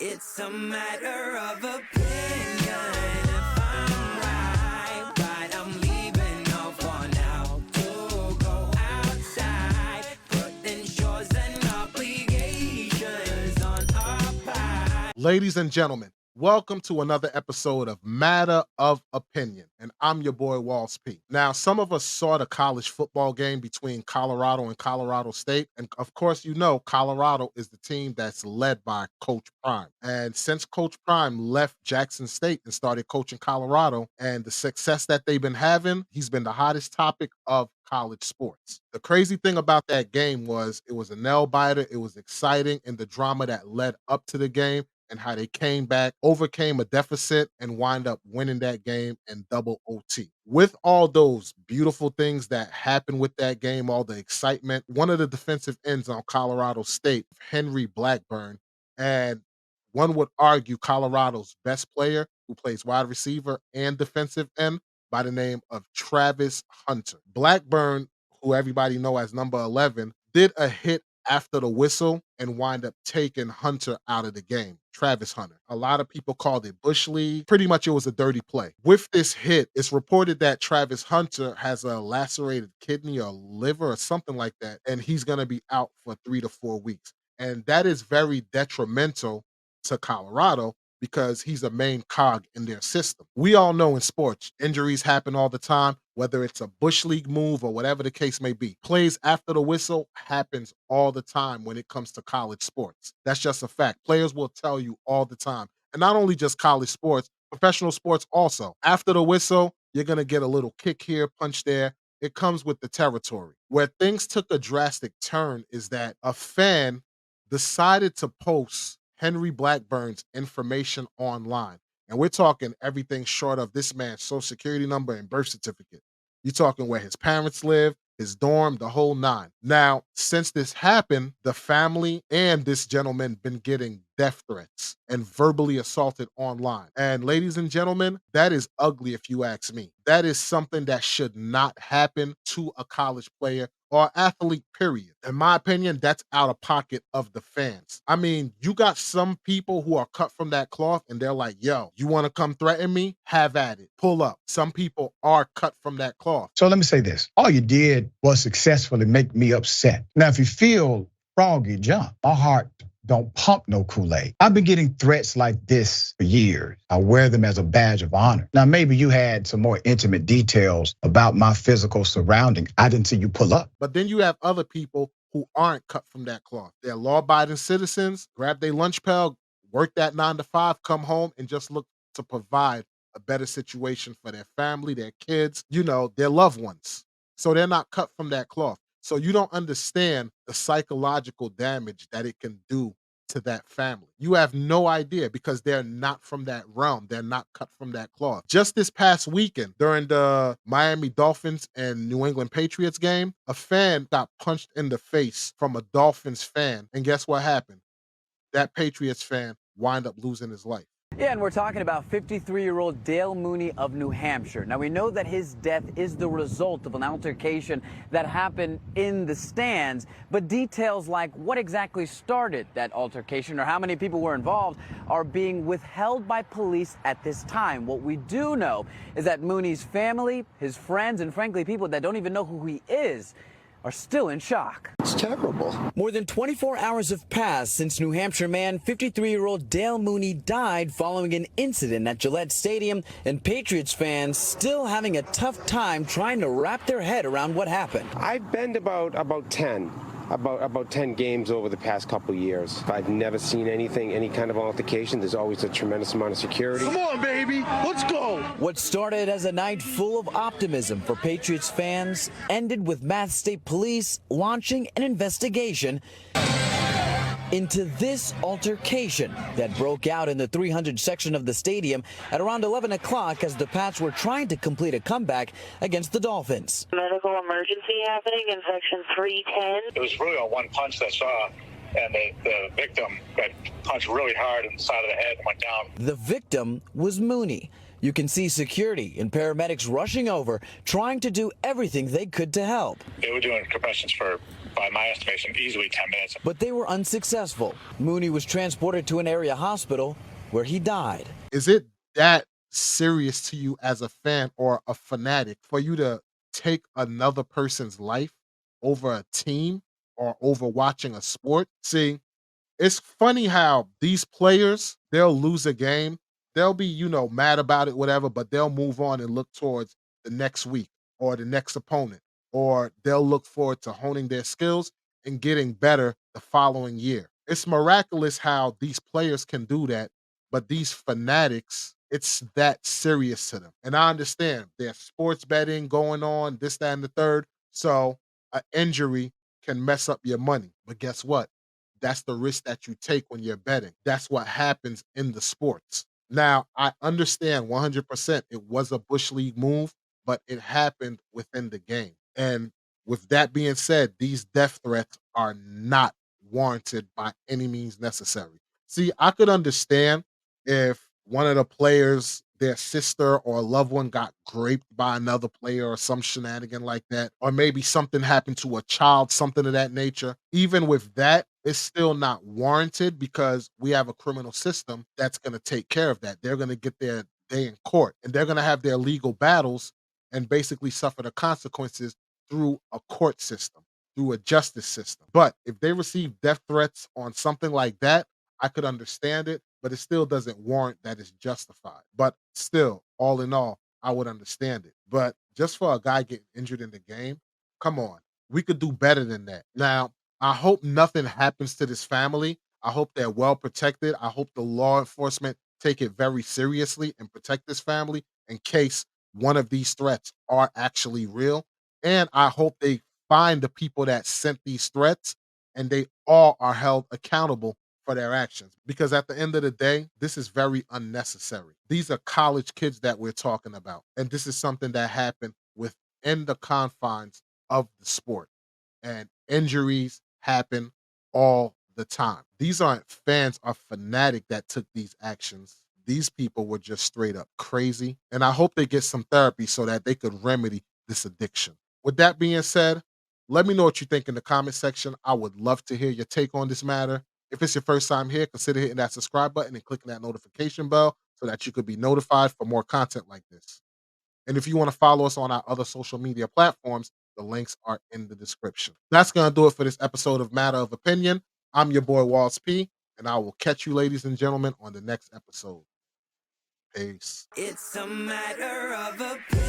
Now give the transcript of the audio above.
It's a matter of opinion. If I'm right, but I'm leaving no for now to go outside, putting chores and obligations on our part. Ladies and gentlemen, welcome to another episode of Matter of Opinion, and I'm your boy Walls P. Now, some of us saw the college football game between Colorado and Colorado State, and of course, you know Colorado is the team that's led by Coach Prime. And since Coach Prime left Jackson State and started coaching Colorado, and the success that they've been having, he's been the hottest topic of college sports. The crazy thing about that game was it was a nail biter, it was exciting, and the drama that led up to the game and how they came back, overcame a deficit, and wind up winning that game in double OT. With all those beautiful things that happened with that game, all the excitement, one of the defensive ends on Colorado State, Henry Blackburn, and one would argue Colorado's best player who plays wide receiver and defensive end by the name of Travis Hunter. Blackburn, who everybody know as number 11, did a hit after the whistle and wind up taking Hunter out of the game. Travis Hunter. A lot of people called it Bush League. Pretty much it was a dirty play. With this hit, it's reported that Travis Hunter has a lacerated kidney or liver or something like that, and he's going to be out for 3 to 4 weeks. And that is very detrimental to Colorado because he's a main cog in their system. We all know in sports, injuries happen all the time, whether it's a Bush League move or whatever the case may be. Plays after the whistle happens all the time when it comes to college sports. That's just a fact. Players will tell you all the time. And not only just college sports, professional sports also. After the whistle, you're going to get a little kick here, punch there. It comes with the territory. Where things took a drastic turn is that a fan decided to post Henry Blackburn's information online. And we're talking everything short of this man's social security number and birth certificate. You're talking where his parents live, his dorm, the whole nine. Now, since this happened, the family and this gentleman been getting death threats and verbally assaulted online. And ladies and gentlemen, that is ugly if you ask me. That is something that should not happen to a college player or athlete, period. In my opinion, that's out of pocket of the fans. I mean, you got some people who are cut from that cloth and they're like, yo, you want to come threaten me? Have at it. Pull up. Some people are cut from that cloth. So let me say this. All you did was successfully make me upset. Now, if you feel froggy, jump. My heart don't pump no Kool-Aid. I've been getting threats like this for years. I wear them as a badge of honor. Now, maybe you had some more intimate details about my physical surrounding. I didn't see you pull up. But then you have other people who aren't cut from that cloth. They're law-abiding citizens, grab their lunch pail, work that 9 to 5, come home, and just look to provide a better situation for their family, their kids, their loved ones. So they're not cut from that cloth. So you don't understand the psychological damage that it can do to that family. You have no idea because they're not from that realm. They're not cut from that cloth. Just this past weekend, during the Miami Dolphins and New England Patriots game, a fan got punched in the face from a Dolphins fan. And guess what happened? That Patriots fan wound up losing his life. Yeah, and we're talking about 53-year-old Dale Mooney of New Hampshire. Now, we know that his death is the result of an altercation that happened in the stands, but details like what exactly started that altercation or how many people were involved are being withheld by police at this time. What we do know is that Mooney's family, his friends, and frankly, people that don't even know who he is, are still in shock. It's terrible. More than 24 hours have passed since New Hampshire man 53-year-old Dale Mooney died following an incident at Gillette Stadium, and Patriots fans still having a tough time trying to wrap their head around what happened. I've been to about 10 games over the past couple years. I've never seen any kind of altercation. There's always a tremendous amount of security. Come on, baby, let's go. What started as a night full of optimism for Patriots fans ended with Mass State Police launching an investigation into this altercation that broke out in the 300 section of the stadium at around 11 o'clock as the Pats were trying to complete a comeback against the Dolphins. Medical emergency happening in section 310. It was really a one punch that saw, and the victim got punched really hard in the side of the head and went down. The victim was Mooney. You can see security and paramedics rushing over, trying to do everything they could to help. They were doing compressions for by my estimation, easily 10 minutes. But they were unsuccessful. Mooney was transported to an area hospital where he died. Is it that serious to you as a fan or a fanatic for you to take another person's life over a team or over watching a sport? See, it's funny how these players, they'll lose a game. They'll be, mad about it, whatever, but they'll move on and look towards the next week or the next opponent, or they'll look forward to honing their skills and getting better the following year. It's miraculous how these players can do that, but these fanatics, it's that serious to them. And I understand there's sports betting going on, this, that, and the third. So an injury can mess up your money. But guess what? That's the risk that you take when you're betting. That's what happens in the sports. Now, I understand 100% it was a Bush League move, but it happened within the game. And with that being said, these death threats are not warranted by any means necessary. See, I could understand if one of the players, their sister or loved one got raped by another player or some shenanigan like that, or maybe something happened to a child, something of that nature. Even with that, it's still not warranted because we have a criminal system that's going to take care of that. They're going to get their day in court and they're going to have their legal battles and basically suffer the consequences through a court system, through a justice system. But if they receive death threats on something like that, I could understand it, but it still doesn't warrant that it's justified. But still, all in all, I would understand it. But just for a guy getting injured in the game, come on, we could do better than that. Now, I hope nothing happens to this family. I hope they're well protected. I hope the law enforcement take it very seriously and protect this family in case one of these threats are actually real. And I hope they find the people that sent these threats and they all are held accountable for their actions. Because at the end of the day, this is very unnecessary. These are college kids that we're talking about. And this is something that happened within the confines of the sport. And injuries happen all the time. These aren't fans or fanatic that took these actions. These people were just straight up crazy. And I hope they get some therapy so that they could remedy this addiction. With that being said, let me know what you think in the comment section. I would love to hear your take on this matter. If it's your first time here, consider hitting that subscribe button and clicking that notification bell so that you could be notified for more content like this. And if you want to follow us on our other social media platforms, the links are in the description. That's going to do it for this episode of Matter of Opinion. I'm your boy, Walls P, and I will catch you, ladies and gentlemen, on the next episode. Peace. It's a matter of opinion.